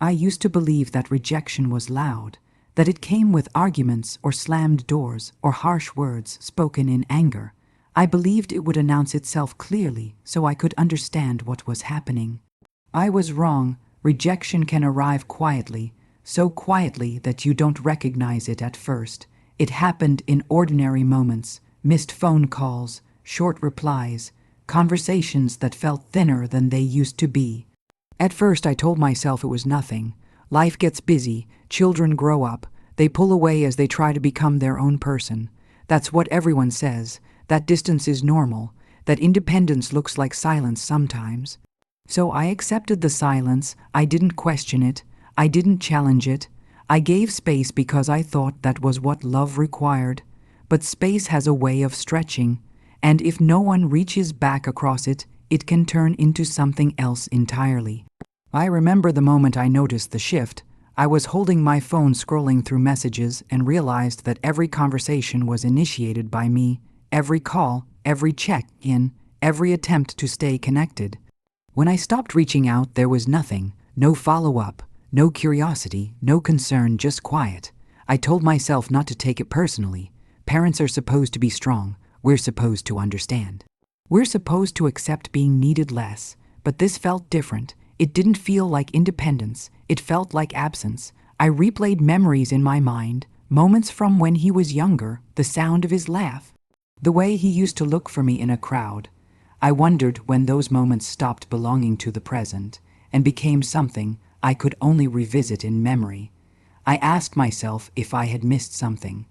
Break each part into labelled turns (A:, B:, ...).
A: I used to believe that rejection was loud, that it came with arguments or slammed doors or harsh words spoken in anger. I believed it would announce itself clearly so I could understand what was happening. I was wrong. Rejection can arrive quietly, so quietly that you don't recognize it at first. It happened in ordinary moments, missed phone calls, short replies, conversations that felt thinner than they used to be. At first I told myself it was nothing. Life gets busy, children grow up, they pull away as they try to become their own person. That's what everyone says, that distance is normal, that independence looks like silence sometimes. So I accepted the silence. I didn't question it, I didn't challenge it. I gave space because I thought that was what love required. But space has a way of stretching, and if no one reaches back across it, it can turn into something else entirely. I remember the moment I noticed the shift. I was holding my phone scrolling through messages and realized that every conversation was initiated by me, every call, every check-in, every attempt to stay connected. When I stopped reaching out, there was nothing, no follow-up, no curiosity, no concern, just quiet. I told myself not to take it personally. Parents are supposed to be strong. We're supposed to understand. We're supposed to accept being needed less, but this felt different. It didn't feel like independence. It felt like absence. I replayed memories in my mind, moments from when he was younger, the sound of his laugh, the way he used to look for me in a crowd. I wondered when those moments stopped belonging to the present and became something I could only revisit in memory. I asked myself if I had missed something.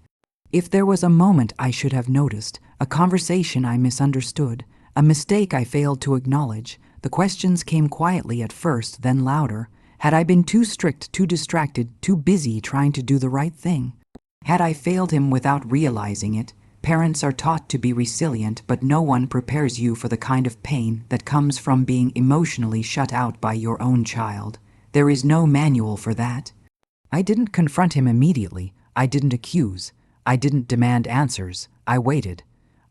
A: If there was a moment I should have noticed, a conversation I misunderstood, a mistake I failed to acknowledge. The questions came quietly at first, then louder. Had I been too strict, too distracted, too busy trying to do the right thing? Had I failed him without realizing it? Parents are taught to be resilient, but no one prepares you for the kind of pain that comes from being emotionally shut out by your own child. There is no manual for that. I didn't confront him immediately. I didn't accuse. I didn't demand answers. I waited.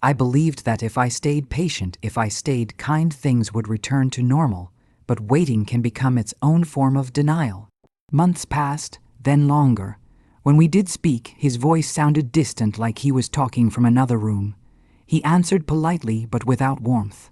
A: I believed that if I stayed patient, if I stayed kind, things would return to normal. But waiting can become its own form of denial. Months passed, then longer. When we did speak, his voice sounded distant, like he was talking from another room. He answered politely but without warmth.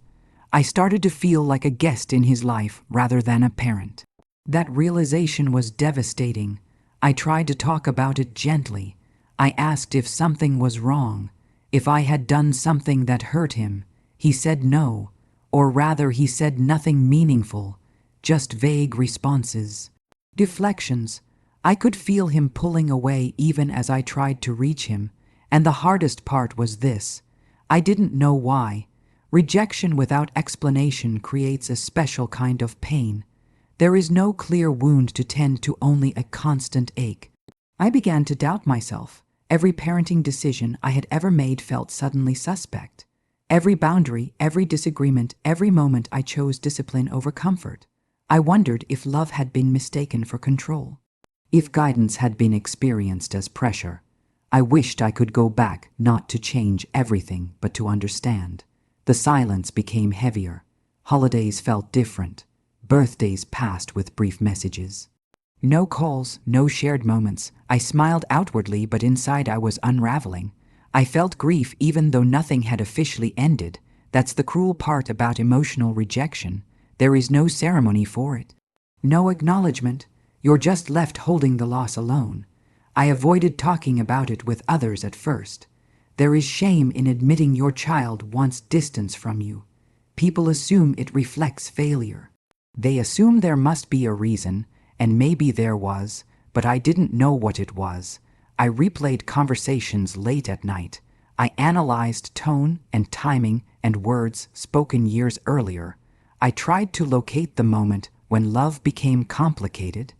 A: I started to feel like a guest in his life rather than a parent. That realization was devastating. I tried to talk about it gently. I asked if something was wrong, if I had done something that hurt him. He said no, or rather he said nothing meaningful, just vague responses, deflections. I could feel him pulling away even as I tried to reach him, and the hardest part was this: I didn't know why. Rejection without explanation creates a special kind of pain. There is no clear wound to tend to, only a constant ache. I began to doubt myself. Every parenting decision I had ever made felt suddenly suspect. Every boundary, every disagreement, every moment I chose discipline over comfort. I wondered if love had been mistaken for control, if guidance had been experienced as pressure. I wished I could go back, not to change everything, but to understand. The silence became heavier. Holidays felt different. Birthdays passed with brief messages. No calls, no shared moments. I smiled outwardly, but inside I was unraveling. I felt grief even though nothing had officially ended. That's the cruel part about emotional rejection. There is no ceremony for it. No acknowledgement. You're just left holding the loss alone. I avoided talking about it with others at first. There is shame in admitting your child wants distance from you. People assume it reflects failure. They assume there must be a reason, and maybe there was, but I didn't know what it was. I replayed conversations late at night. I analyzed tone and timing and words spoken years earlier. I tried to locate the moment when love became complicated,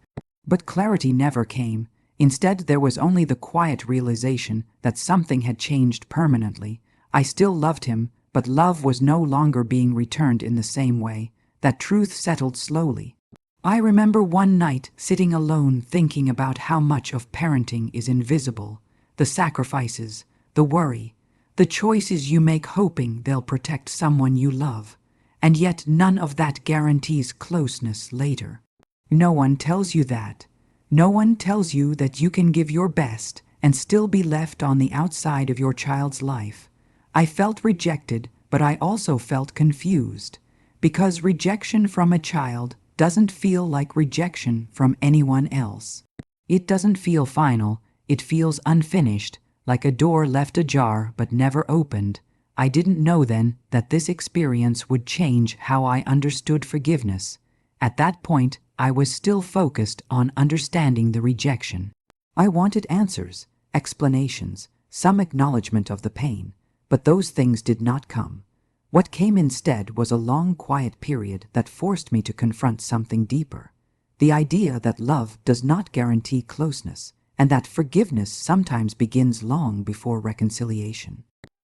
A: but clarity never came. Instead, there was only the quiet realization that something had changed permanently. I still loved him, but love was no longer being returned in the same way. That truth settled slowly. I remember one night sitting alone thinking about how much of parenting is invisible. The sacrifices, the worry, the choices you make hoping they'll protect someone you love. And yet none of that guarantees closeness later. No one tells you that. No one tells you that you can give your best and still be left on the outside of your child's life. I felt rejected, but I also felt confused, because rejection from a child doesn't feel like rejection from anyone else. It doesn't feel final, it feels unfinished, like a door left ajar but never opened. I didn't know then that this experience would change how I understood forgiveness. At that point, I was still focused on understanding the rejection. I wanted answers, explanations, some acknowledgement of the pain, but those things did not come. What came instead was a long, quiet period that forced me to confront something deeper. The idea that love does not guarantee closeness, and that forgiveness sometimes begins long before reconciliation.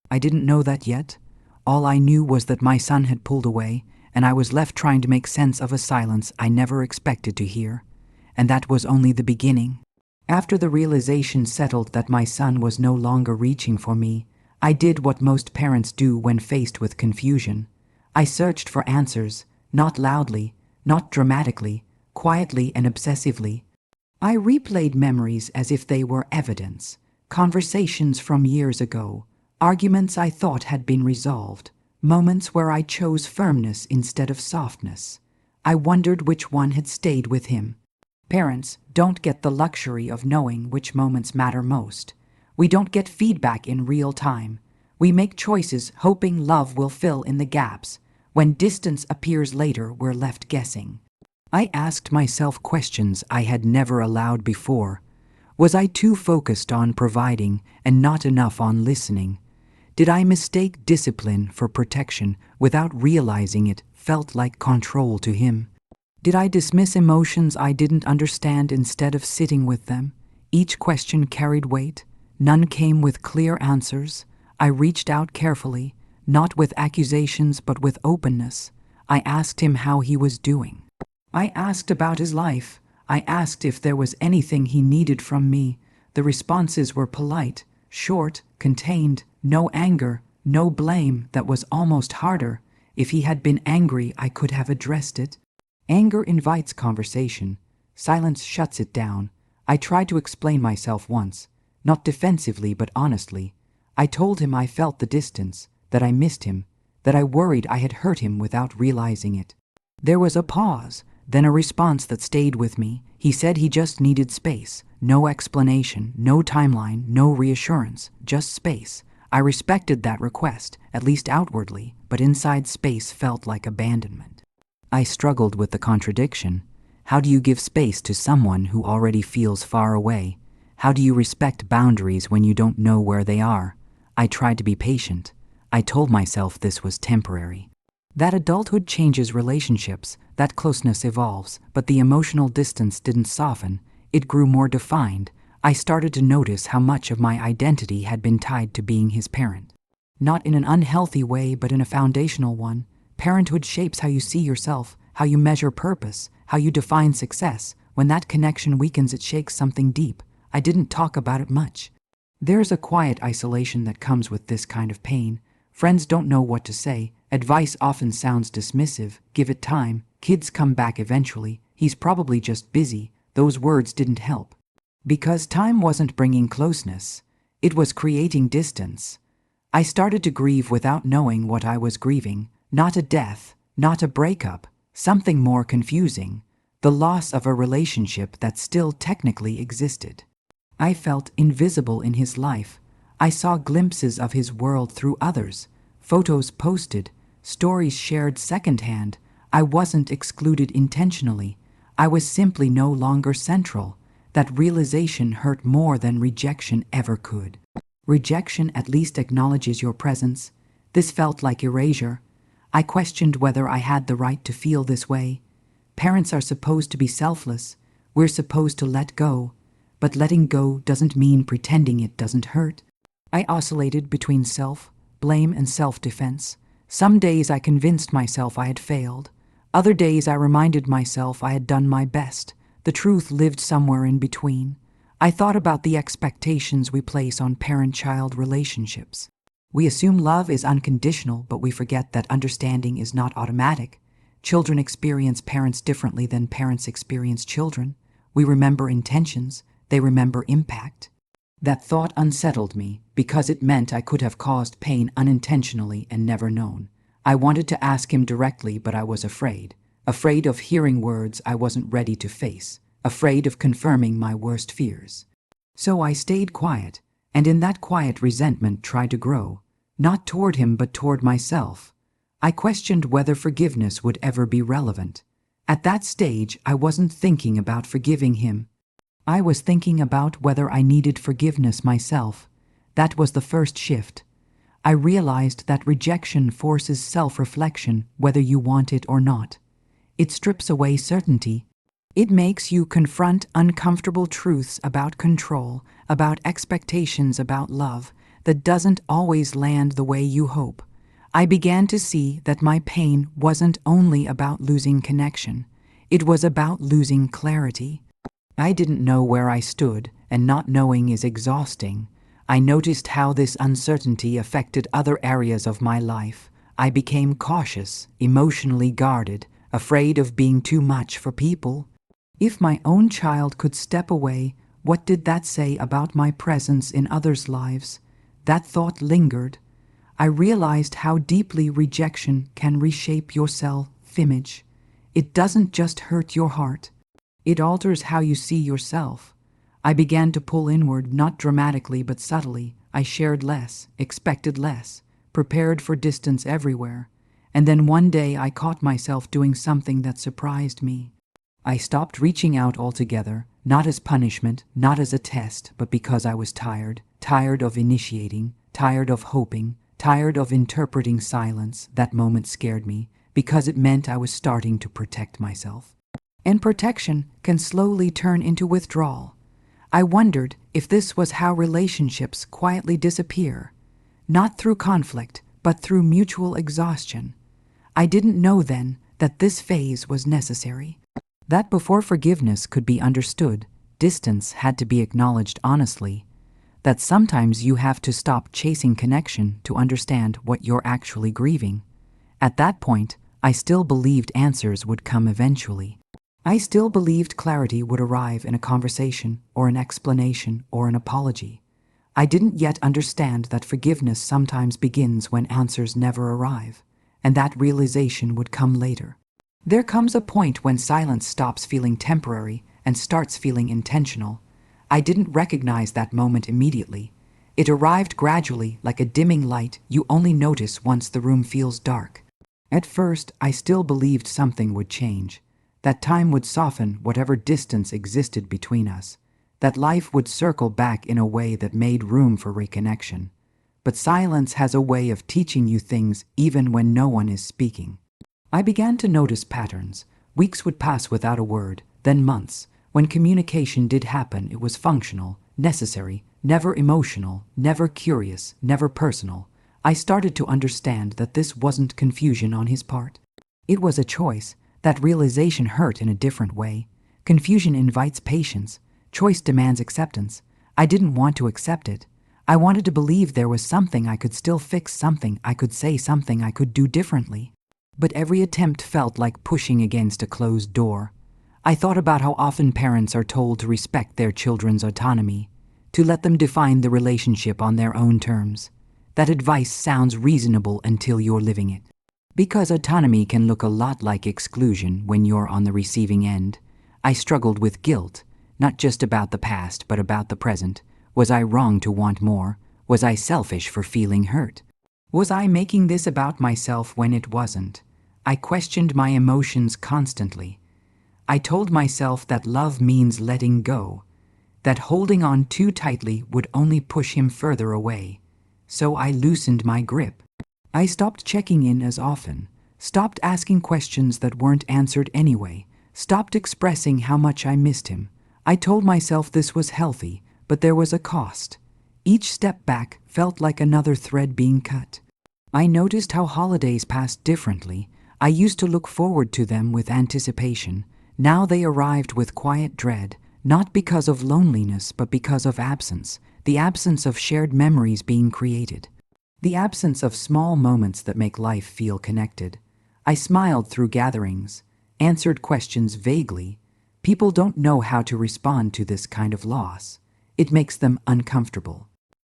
A: I didn't know that yet. All I knew was that my son had pulled away, and I was left trying to make sense of a silence I never expected to hear. And that was only the beginning. After the realization settled that my son was no longer reaching for me, I did what most parents do when faced with confusion. I searched for answers, not loudly, not dramatically, quietly and obsessively. I replayed memories as if they were evidence, conversations from years ago, arguments I thought had been resolved, moments where I chose firmness instead of softness. I wondered which one had stayed with him. Parents don't get the luxury of knowing which moments matter most. We don't get feedback in real time. We make choices hoping love will fill in the gaps. When distance appears later, we're left guessing. I asked myself questions I had never allowed before. Was I too focused on providing and not enough on listening? Did I mistake discipline for protection without realizing it felt like control to him? Did I dismiss emotions I didn't understand instead of sitting with them? Each question carried weight. None came with clear answers. I reached out carefully, not with accusations but with openness. I asked him how he was doing. I asked about his life. I asked if there was anything he needed from me. The responses were polite, short, contained, no anger, no blame. That was almost harder. If he had been angry, I could have addressed it. Anger invites conversation. Silence shuts it down. I tried to explain myself once, not defensively but honestly. I told him I felt the distance, that I missed him, that I worried I had hurt him without realizing it. There was a pause, then a response that stayed with me. He said he just needed space. No explanation, no timeline, no reassurance, just space. I respected that request, at least outwardly, but inside space felt like abandonment. I struggled with the contradiction. How do you give space to someone who already feels far away? How do you respect boundaries when you don't know where they are? I tried to be patient. I told myself this was temporary. That adulthood changes relationships, that closeness evolves, but the emotional distance didn't soften. It grew more defined. I started to notice how much of my identity had been tied to being his parent. Not in an unhealthy way, but in a foundational one. Parenthood shapes how you see yourself, how you measure purpose, how you define success. When that connection weakens, it shakes something deep. I didn't talk about it much. There's a quiet isolation that comes with this kind of pain. Friends don't know what to say. Advice often sounds dismissive. Give it time. Kids come back eventually. He's probably just busy. Those words didn't help. Because time wasn't bringing closeness. It was creating distance. I started to grieve without knowing what I was grieving. Not a death, not a breakup, something more confusing. The loss of a relationship that still technically existed. I felt invisible in his life. I saw glimpses of his world through others. Photos posted, stories shared secondhand. I wasn't excluded intentionally. I was simply no longer central. That realization hurt more than rejection ever could. Rejection at least acknowledges your presence. This felt like erasure. I questioned whether I had the right to feel this way. Parents are supposed to be selfless. We're supposed to let go. But letting go doesn't mean pretending it doesn't hurt. I oscillated between self-blame and self-defense. Some days I convinced myself I had failed. Other days I reminded myself I had done my best. The truth lived somewhere in between. I thought about the expectations we place on parent-child relationships. We assume love is unconditional, but we forget that understanding is not automatic. Children experience parents differently than parents experience children. We remember intentions, they remember impact. That thought unsettled me because it meant I could have caused pain unintentionally and never known. I wanted to ask him directly, but I was afraid. Afraid of hearing words I wasn't ready to face. Afraid of confirming my worst fears. So I stayed quiet, and in that quiet resentment tried to grow. Not toward him, but toward myself. I questioned whether forgiveness would ever be relevant. At that stage, I wasn't thinking about forgiving him. I was thinking about whether I needed forgiveness myself. That was the first shift. I realized that rejection forces self-reflection, whether you want it or not. It strips away certainty. It makes you confront uncomfortable truths about control, about expectations, about love, that doesn't always land the way you hope. I began to see that my pain wasn't only about losing connection. It was about losing clarity. I didn't know where I stood, and not knowing is exhausting. I noticed how this uncertainty affected other areas of my life. I became cautious, emotionally guarded, afraid of being too much for people. If my own child could step away, what did that say about my presence in others' lives? That thought lingered. I realized how deeply rejection can reshape your self-image. It doesn't just hurt your heart. It alters how you see yourself. I began to pull inward, not dramatically but subtly. I shared less, expected less, prepared for distance everywhere. And then one day I caught myself doing something that surprised me. I stopped reaching out altogether, not as punishment, not as a test, but because I was tired. Tired of initiating, tired of hoping, tired of interpreting silence. That moment scared me, because it meant I was starting to protect myself. And protection can slowly turn into withdrawal. I wondered if this was how relationships quietly disappear, not through conflict, but through mutual exhaustion. I didn't know then that this phase was necessary, that before forgiveness could be understood, distance had to be acknowledged honestly, that sometimes you have to stop chasing connection to understand what you're actually grieving. At that point, I still believed answers would come eventually. I still believed clarity would arrive in a conversation, or an explanation, or an apology. I didn't yet understand that forgiveness sometimes begins when answers never arrive, and that realization would come later. There comes a point when silence stops feeling temporary and starts feeling intentional. I didn't recognize that moment immediately. It arrived gradually, like a dimming light you only notice once the room feels dark. At first, I still believed something would change. That time would soften whatever distance existed between us, that life would circle back in a way that made room for reconnection. But silence has a way of teaching you things even when no one is speaking. I began to notice patterns. Weeks would pass without a word, then months. When communication did happen, it was functional, necessary, never emotional, never curious, never personal. I started to understand that this wasn't confusion on his part. It was a choice. That realization hurt in a different way. Confusion invites patience. Choice demands acceptance. I didn't want to accept it. I wanted to believe there was something I could still fix, something I could say, something I could do differently. But every attempt felt like pushing against a closed door. I thought about how often parents are told to respect their children's autonomy, to let them define the relationship on their own terms. That advice sounds reasonable until you're living it. Because autonomy can look a lot like exclusion when you're on the receiving end. I struggled with guilt, not just about the past, but about the present. Was I wrong to want more? Was I selfish for feeling hurt? Was I making this about myself when it wasn't? I questioned my emotions constantly. I told myself that love means letting go, that holding on too tightly would only push him further away. So I loosened my grip. I stopped checking in as often, stopped asking questions that weren't answered anyway, stopped expressing how much I missed him. I told myself this was healthy, but there was a cost. Each step back felt like another thread being cut. I noticed how holidays passed differently. I used to look forward to them with anticipation. Now they arrived with quiet dread, not because of loneliness, but because of absence, the absence of shared memories being created. The absence of small moments that make life feel connected. I smiled through gatherings, answered questions vaguely. People don't know how to respond to this kind of loss. It makes them uncomfortable.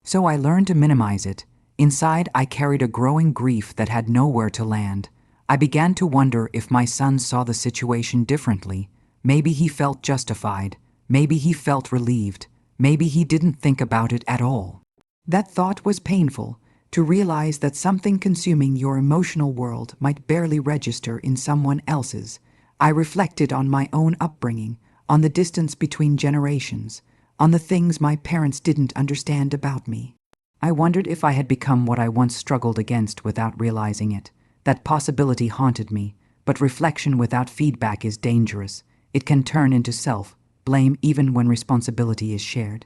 A: So I learned to minimize it. Inside, I carried a growing grief that had nowhere to land. I began to wonder if my son saw the situation differently. Maybe he felt justified. Maybe he felt relieved. Maybe he didn't think about it at all. That thought was painful, to realize that something consuming your emotional world might barely register in someone else's. I reflected on my own upbringing, on the distance between generations, on the things my parents didn't understand about me. I wondered if I had become what I once struggled against without realizing it. That possibility haunted me, but reflection without feedback is dangerous. It can turn into self-blame even when responsibility is shared.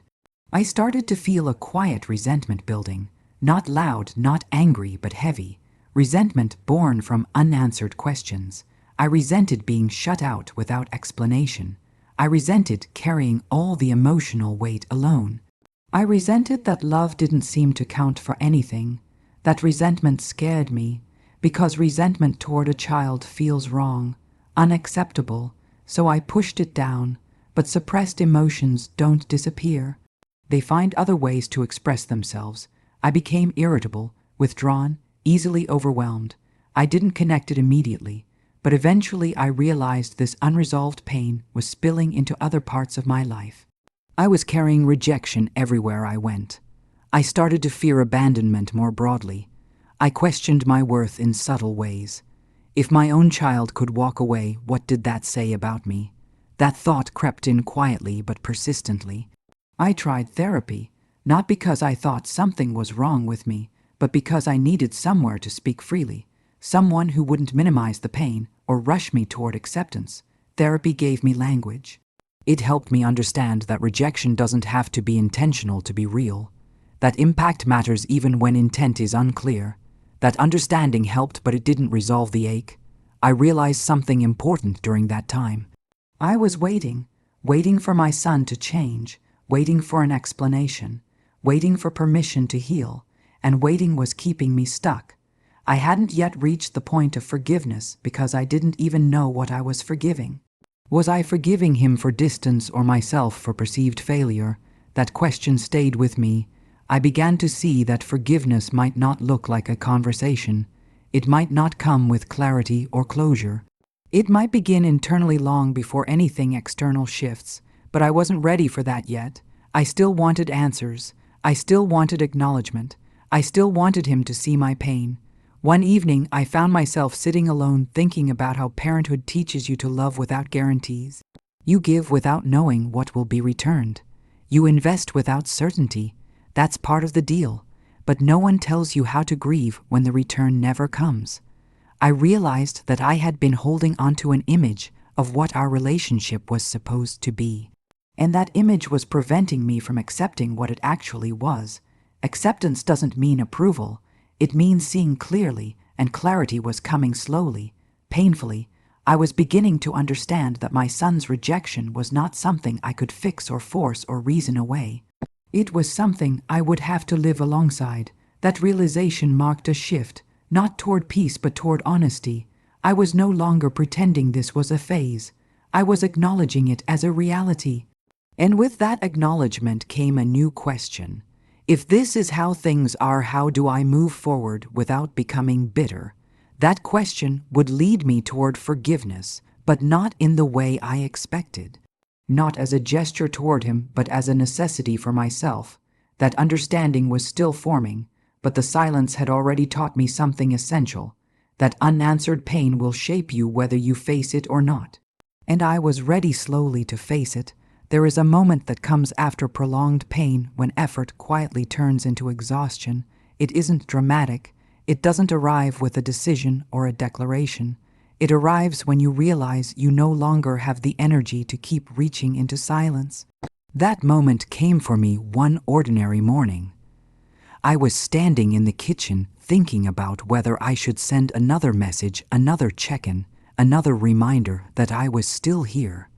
A: I started to feel a quiet resentment building, not loud, not angry, but heavy. Resentment born from unanswered questions. I resented being shut out without explanation. I resented carrying all the emotional weight alone. I resented that love didn't seem to count for anything. That resentment scared me, because resentment toward a child feels wrong, unacceptable, so I pushed it down. But suppressed emotions don't disappear. They find other ways to express themselves. I became irritable, withdrawn, easily overwhelmed. I didn't connect it immediately, but eventually I realized this unresolved pain was spilling into other parts of my life. I was carrying rejection everywhere I went. I started to fear abandonment more broadly. I questioned my worth in subtle ways. If my own child could walk away, what did that say about me? That thought crept in quietly but persistently. I tried therapy, not because I thought something was wrong with me, but because I needed somewhere to speak freely, someone who wouldn't minimize the pain or rush me toward acceptance. Therapy gave me language. It helped me understand that rejection doesn't have to be intentional to be real, that impact matters even when intent is unclear, that understanding helped but it didn't resolve the ache. I realized something important during that time. I was waiting for my son to change, waiting for an explanation, waiting for permission to heal, and waiting was keeping me stuck. I hadn't yet reached the point of forgiveness because I didn't even know what I was forgiving. Was I forgiving him for distance or myself for perceived failure? That question stayed with me. I began to see that forgiveness might not look like a conversation. It might not come with clarity or closure. It might begin internally long before anything external shifts, but I wasn't ready for that yet. I still wanted answers. I still wanted acknowledgement. I still wanted him to see my pain. One evening, I found myself sitting alone thinking about how parenthood teaches you to love without guarantees. You give without knowing what will be returned. You invest without certainty. That's part of the deal. But no one tells you how to grieve when the return never comes. I realized that I had been holding onto an image of what our relationship was supposed to be. And that image was preventing me from accepting what it actually was. Acceptance doesn't mean approval. It means seeing clearly, and clarity was coming slowly, painfully. I was beginning to understand that my son's rejection was not something I could fix or force or reason away. It was something I would have to live alongside. That realization marked a shift, not toward peace but toward honesty. I was no longer pretending this was a phase. I was acknowledging it as a reality. And with that acknowledgement came a new question. If this is how things are, how do I move forward without becoming bitter? That question would lead me toward forgiveness, but not in the way I expected. Not as a gesture toward him, but as a necessity for myself. That understanding was still forming, but the silence had already taught me something essential. That unanswered pain will shape you whether you face it or not. And I was ready slowly to face it. There is a moment that comes after prolonged pain when effort quietly turns into exhaustion. It isn't dramatic. It doesn't arrive with a decision or a declaration. It arrives when you realize you no longer have the energy to keep reaching into silence. That moment came for me one ordinary morning. I was standing in the kitchen thinking about whether I should send another message, another check-in, another reminder that I was still here.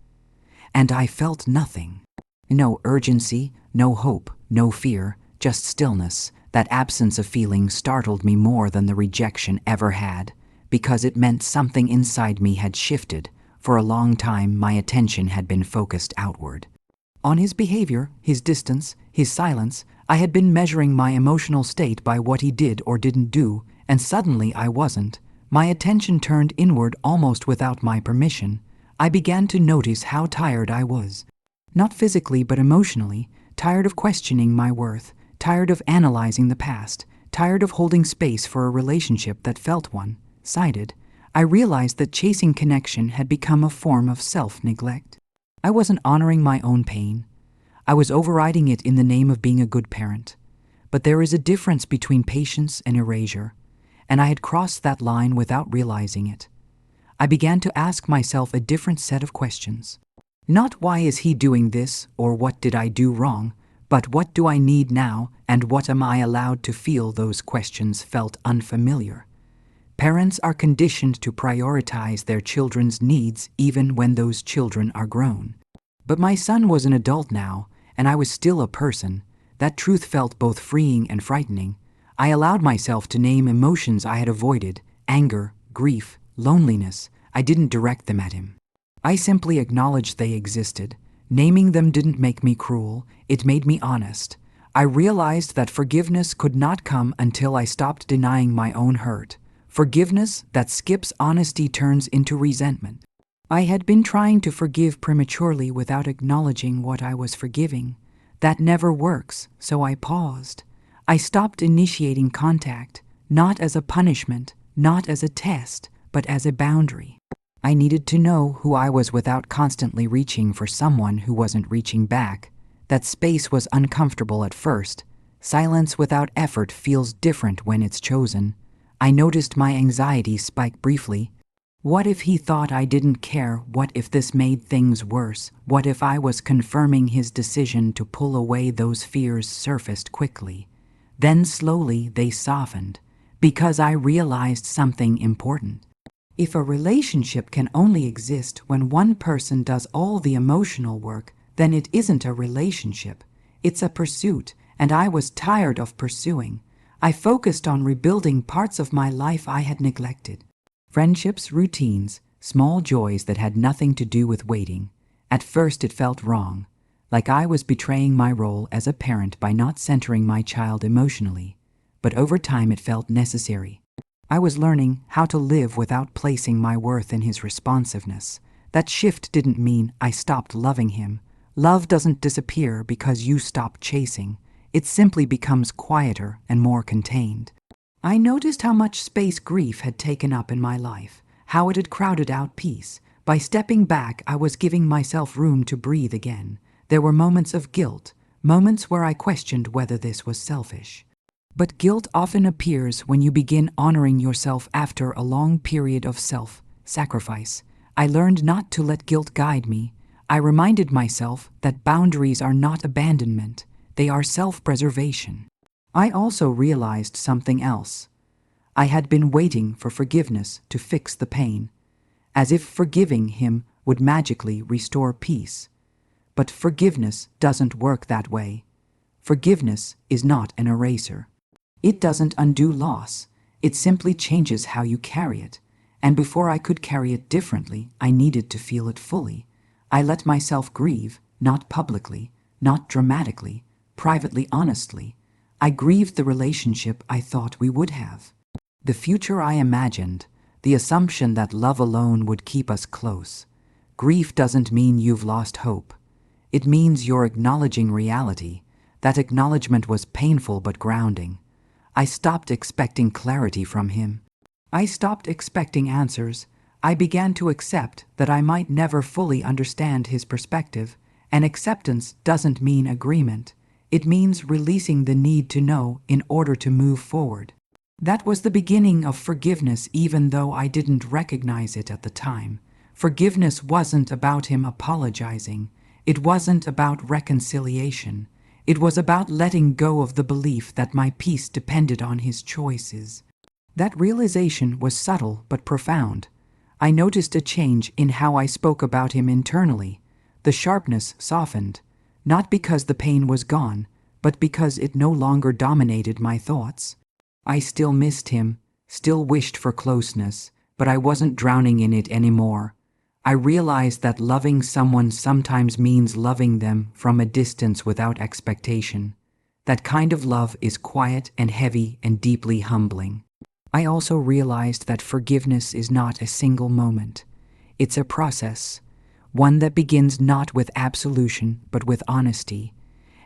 A: And I felt nothing. No urgency, no hope, no fear, just stillness. That absence of feeling startled me more than the rejection ever had. because it meant something inside me had shifted. For a long time, my attention had been focused outward. On his behavior, his distance, his silence, I had been measuring my emotional state by what he did or didn't do, and suddenly I wasn't. My attention turned inward almost without my permission. I began to notice how tired I was. Not physically, but emotionally, tired of questioning my worth, tired of analyzing the past, tired of holding space for a relationship that felt one-sided. I realized that chasing connection had become a form of self-neglect. I wasn't honoring my own pain. I was overriding it in the name of being a good parent. But there is a difference between patience and erasure, and I had crossed that line without realizing it. I began to ask myself a different set of questions. Not why is he doing this or what did I do wrong, but what do I need now and what am I allowed to feel? Those questions felt unfamiliar. Parents are conditioned to prioritize their children's needs even when those children are grown. But my son was an adult now, and I was still a person. That truth felt both freeing and frightening. I allowed myself to name emotions I had avoided: anger, grief, loneliness. I didn't direct them at him. I simply acknowledged they existed. Naming them didn't make me cruel, it made me honest. I realized that forgiveness could not come until I stopped denying my own hurt. Forgiveness that skips honesty turns into resentment. I had been trying to forgive prematurely without acknowledging what I was forgiving. That never works, so I paused. I stopped initiating contact, not as a punishment, not as a test, but as a boundary. I needed to know who I was without constantly reaching for someone who wasn't reaching back. That space was uncomfortable at first. Silence without effort feels different when it's chosen. I noticed my anxiety spike briefly. What if he thought I didn't care? What if this made things worse? What if I was confirming his decision to pull away? Those fears surfaced quickly. Then slowly they softened, because I realized something important. If a relationship can only exist when one person does all the emotional work, then it isn't a relationship. It's a pursuit, and I was tired of pursuing. I focused on rebuilding parts of my life I had neglected. Friendships, routines, small joys that had nothing to do with waiting. At first it felt wrong, like I was betraying my role as a parent by not centering my child emotionally. But over time it felt necessary. I was learning how to live without placing my worth in his responsiveness. That shift didn't mean I stopped loving him. Love doesn't disappear because you stop chasing. It simply becomes quieter and more contained. I noticed how much space grief had taken up in my life, how it had crowded out peace. By stepping back, I was giving myself room to breathe again. There were moments of guilt, moments where I questioned whether this was selfish. But guilt often appears when you begin honoring yourself after a long period of self-sacrifice. I learned not to let guilt guide me. I reminded myself that boundaries are not abandonment. They are self-preservation. I also realized something else. I had been waiting for forgiveness to fix the pain, as if forgiving him would magically restore peace. But forgiveness doesn't work that way. Forgiveness is not an eraser. It doesn't undo loss. It simply changes how you carry it. And before I could carry it differently, I needed to feel it fully. I let myself grieve, not publicly, not dramatically, privately, honestly. I grieved the relationship I thought we would have, the future I imagined, the assumption that love alone would keep us close. Grief doesn't mean you've lost hope. It means you're acknowledging reality. That acknowledgement was painful but grounding. I stopped expecting clarity from him. I stopped expecting answers. I began to accept that I might never fully understand his perspective, and acceptance doesn't mean agreement. It means releasing the need to know in order to move forward. That was the beginning of forgiveness, even though I didn't recognize it at the time. Forgiveness wasn't about him apologizing. It wasn't about reconciliation. It was about letting go of the belief that my peace depended on his choices. That realization was subtle but profound. I noticed a change in how I spoke about him internally. The sharpness softened. Not because the pain was gone, but because it no longer dominated my thoughts. I still missed him, still wished for closeness, but I wasn't drowning in it anymore. I realized that loving someone sometimes means loving them from a distance without expectation. That kind of love is quiet and heavy and deeply humbling. I also realized that forgiveness is not a single moment. It's a process, one that begins not with absolution but with honesty.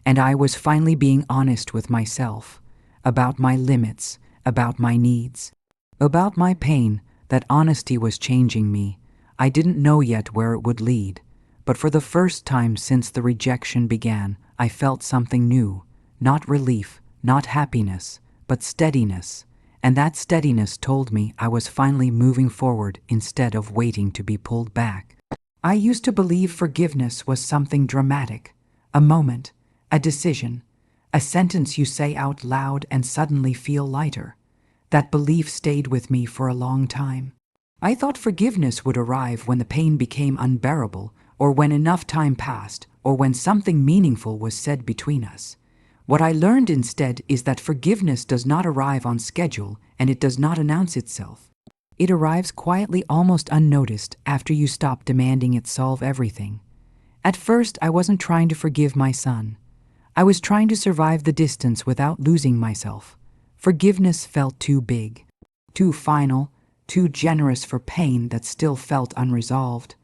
A: And I was finally being honest with myself, about my limits, about my needs, about my pain. That honesty was changing me. I didn't know yet where it would lead, but for the first time since the rejection began, I felt something new. Not relief, not happiness, but steadiness. And that steadiness told me I was finally moving forward instead of waiting to be pulled back. I used to believe forgiveness was something dramatic, a moment, a decision, a sentence you say out loud and suddenly feel lighter. That belief stayed with me for a long time. I thought forgiveness would arrive when the pain became unbearable, or when enough time passed, or when something meaningful was said between us. What I learned instead is that forgiveness does not arrive on schedule, and it does not announce itself. It arrives quietly, almost unnoticed, after you stop demanding it solve everything. At first, I wasn't trying to forgive my son. I was trying to survive the distance without losing myself. Forgiveness felt too big, too final, too generous for pain that still felt unresolved.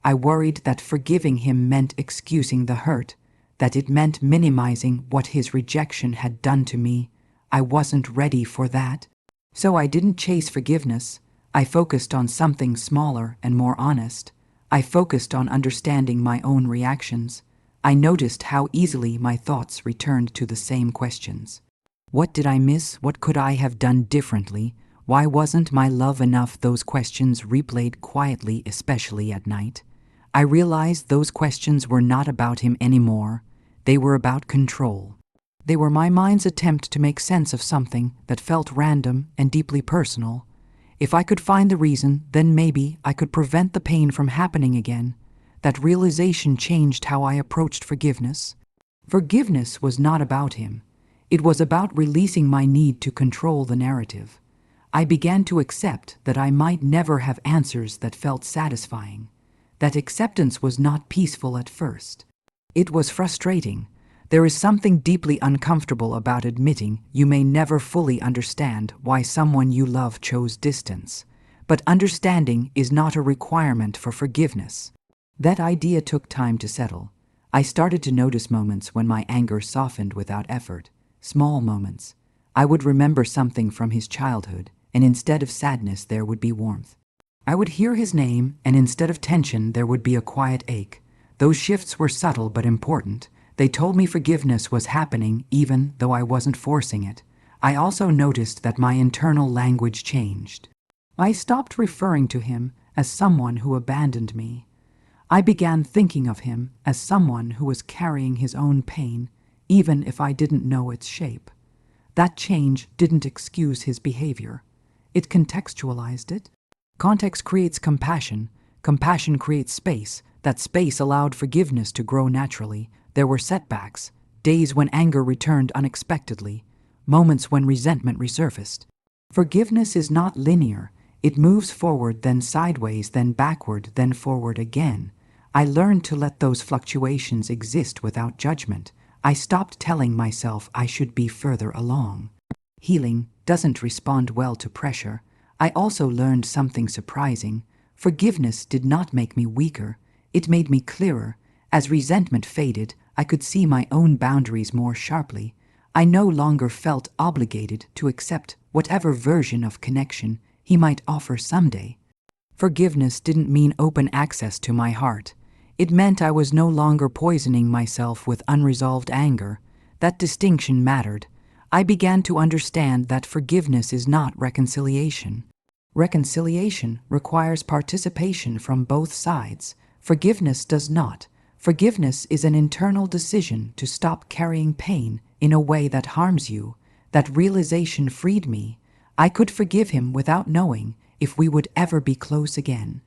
A: I worried that forgiving him meant excusing the hurt, that it meant minimizing what his rejection had done to me. I wasn't ready for that. So I didn't chase forgiveness. I focused on something smaller and more honest. I focused on understanding my own reactions. I noticed how easily my thoughts returned to the same questions. What did I miss? What could I have done differently? Why wasn't my love enough? Those questions replayed quietly, especially at night. I realized those questions were not about him anymore. They were about control. They were my mind's attempt to make sense of something that felt random and deeply personal. If I could find the reason, then maybe I could prevent the pain from happening again. That realization changed how I approached forgiveness. Forgiveness was not about him. It was about releasing my need to control the narrative. I began to accept that I might never have answers that felt satisfying. That acceptance was not peaceful at first. It was frustrating. There is something deeply uncomfortable about admitting you may never fully understand why someone you love chose distance. But understanding is not a requirement for forgiveness. That idea took time to settle. I started to notice moments when my anger softened without effort. Small moments. I would remember something from his childhood, and instead of sadness there would be warmth. I would hear his name, and instead of tension there would be a quiet ache. Those shifts were subtle but important. They told me forgiveness was happening even though I wasn't forcing it. I also noticed that my internal language changed. I stopped referring to him as someone who abandoned me. I began thinking of him as someone who was carrying his own pain, even if I didn't know its shape. That change didn't excuse his behavior. It contextualized it. Context creates compassion. Compassion creates space. That space allowed forgiveness to grow naturally. There were setbacks, days when anger returned unexpectedly, moments when resentment resurfaced. Forgiveness is not linear. It moves forward, then sideways, then backward, then forward again. I learned to let those fluctuations exist without judgment. I stopped telling myself I should be further along. Healing doesn't respond well to pressure. I also learned something surprising. Forgiveness did not make me weaker. It made me clearer. As resentment faded, I could see my own boundaries more sharply. I no longer felt obligated to accept whatever version of connection he might offer someday. Forgiveness didn't mean open access to my heart. It meant I was no longer poisoning myself with unresolved anger. That distinction mattered. I began to understand that forgiveness is not reconciliation. Reconciliation requires participation from both sides. Forgiveness does not. Forgiveness is an internal decision to stop carrying pain in a way that harms you. That realization freed me. I could forgive him without knowing if we would ever be close again.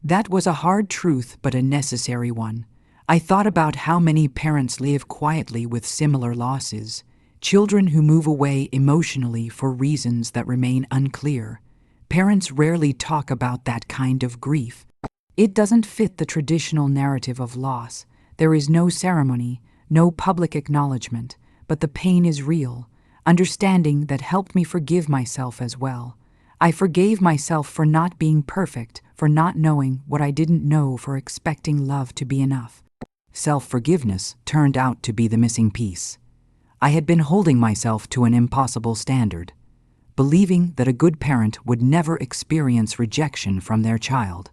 A: That was a hard truth, but a necessary one. I thought about how many parents live quietly with similar losses. Children who move away emotionally for reasons that remain unclear. Parents rarely talk about that kind of grief. It doesn't fit the traditional narrative of loss. There is no ceremony, no public acknowledgement, but the pain is real. Understanding that helped me forgive myself as well. I forgave myself for not being perfect, for not knowing what I didn't know, for expecting love to be enough. Self-forgiveness turned out to be the missing piece. I had been holding myself to an impossible standard, believing that a good parent would never experience rejection from their child.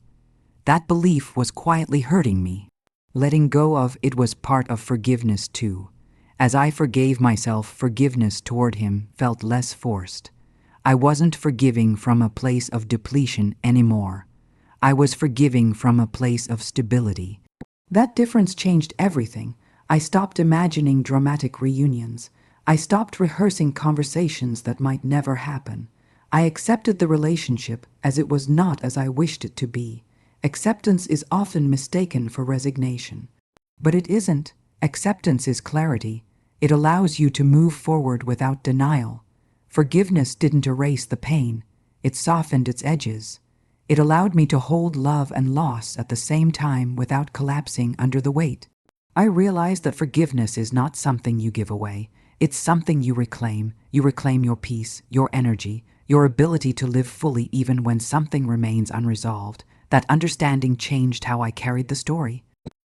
A: That belief was quietly hurting me. Letting go of it was part of forgiveness too. As I forgave myself, forgiveness toward him felt less forced. I wasn't forgiving from a place of depletion anymore. I was forgiving from a place of stability. That difference changed everything. I stopped imagining dramatic reunions. I stopped rehearsing conversations that might never happen. I accepted the relationship as it was, not as I wished it to be. Acceptance is often mistaken for resignation. But it isn't. Acceptance is clarity. It allows you to move forward without denial. Forgiveness didn't erase the pain. It softened its edges. It allowed me to hold love and loss at the same time without collapsing under the weight. I realized that forgiveness is not something you give away. It's something you reclaim. You reclaim your peace, your energy, your ability to live fully even when something remains unresolved. That understanding changed how I carried the story.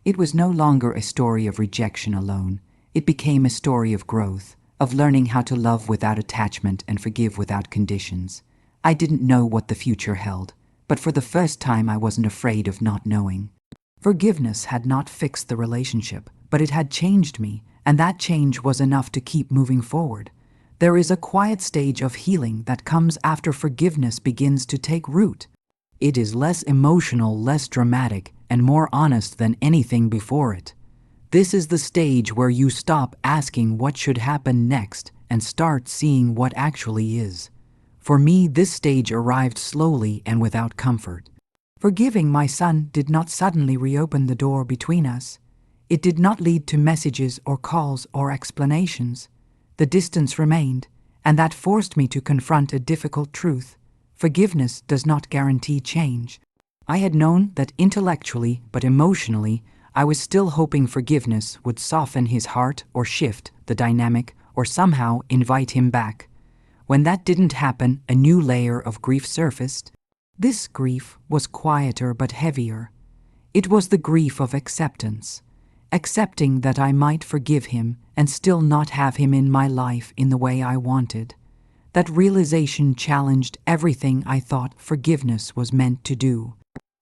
A: It was no longer a story of rejection alone. It became a story of growth, of learning how to love without attachment and forgive without conditions. I didn't know what the future held, but for the first time I wasn't afraid of not knowing. Forgiveness had not fixed the relationship, but it had changed me, and that change was enough to keep moving forward. There is a quiet stage of healing that comes after forgiveness begins to take root. It is less emotional, less dramatic, and more honest than anything before it. This is the stage where you stop asking what should happen next and start seeing what actually is. For me, this stage arrived slowly and without comfort. Forgiving my son did not suddenly reopen the door between us. It did not lead to messages or calls or explanations. The distance remained, and that forced me to confront a difficult truth. Forgiveness does not guarantee change. I had known that intellectually, but emotionally, I was still hoping forgiveness would soften his heart or shift the dynamic or somehow invite him back. When that didn't happen, a new layer of grief surfaced. This grief was quieter but heavier. It was the grief of acceptance. Accepting that I might forgive him and still not have him in my life in the way I wanted. That realization challenged everything I thought forgiveness was meant to do.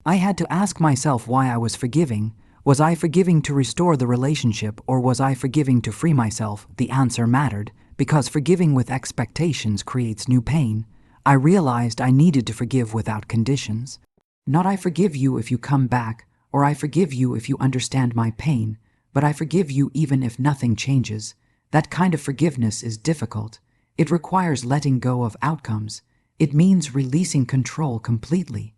A: I had to ask myself why I was forgiving. Was I forgiving to restore the relationship, or was I forgiving to free myself? The answer mattered, because forgiving with expectations creates new pain. I realized I needed to forgive without conditions. Not I forgive you if you come back, or I forgive you if you understand my pain, but I forgive you even if nothing changes. That kind of forgiveness is difficult. It requires letting go of outcomes. It means releasing control completely.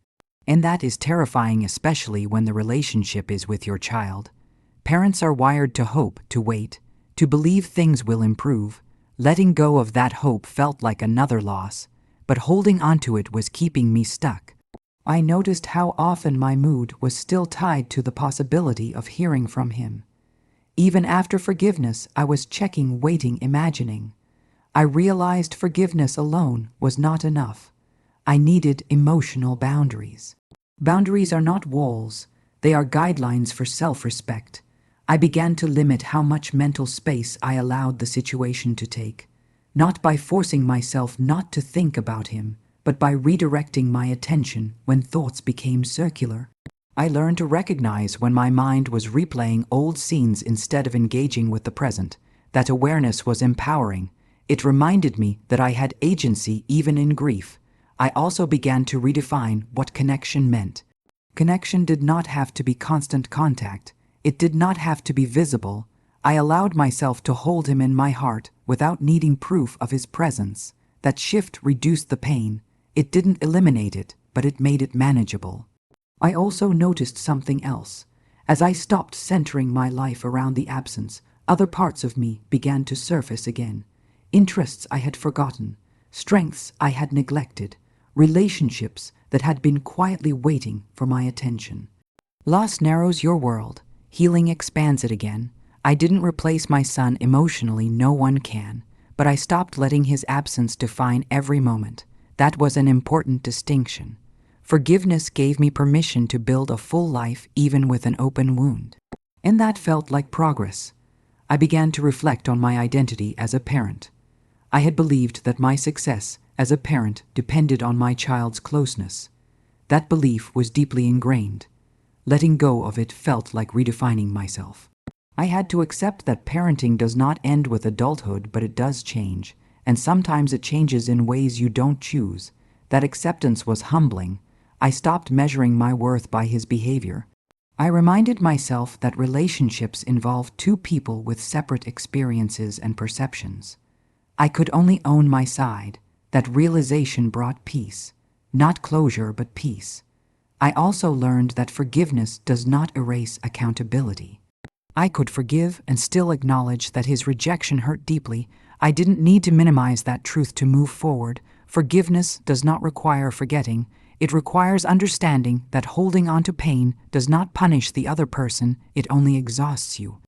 A: And that is terrifying, especially when the relationship is with your child. Parents are wired to hope, to wait, to believe things will improve. Letting go of that hope felt like another loss, but holding onto it was keeping me stuck. I noticed how often my mood was still tied to the possibility of hearing from him. Even after forgiveness, I was checking, waiting, imagining. I realized forgiveness alone was not enough. I needed emotional boundaries. Boundaries are not walls. They are guidelines for self-respect. I began to limit how much mental space I allowed the situation to take, not by forcing myself not to think about him, but by redirecting my attention when thoughts became circular. I learned to recognize when my mind was replaying old scenes instead of engaging with the present. That awareness was empowering. It reminded me that I had agency even in grief. I also began to redefine what connection meant. Connection did not have to be constant contact. It did not have to be visible. I allowed myself to hold him in my heart without needing proof of his presence. That shift reduced the pain. It didn't eliminate it, but it made it manageable. I also noticed something else. As I stopped centering my life around the absence, other parts of me began to surface again. Interests I had forgotten, strengths I had neglected, relationships that had been quietly waiting for my attention. Loss narrows your world, healing expands it again. I didn't replace my son emotionally, no one can, but I stopped letting his absence define every moment. That was an important distinction. Forgiveness gave me permission to build a full life even with an open wound. And that felt like progress. I began to reflect on my identity as a parent. I had believed that my success as a parent depended on my child's closeness. That belief was deeply ingrained. Letting go of it felt like redefining myself. I had to accept that parenting does not end with adulthood, but it does change, and sometimes it changes in ways you don't choose. That acceptance was humbling. I stopped measuring my worth by his behavior. I reminded myself that relationships involve two people with separate experiences and perceptions. I could only own my side. That realization brought peace. Not closure, but peace. I also learned that forgiveness does not erase accountability. I could forgive and still acknowledge that his rejection hurt deeply. I didn't need to minimize that truth to move forward. Forgiveness does not require forgetting. It requires understanding that holding on to pain does not punish the other person, it only exhausts you.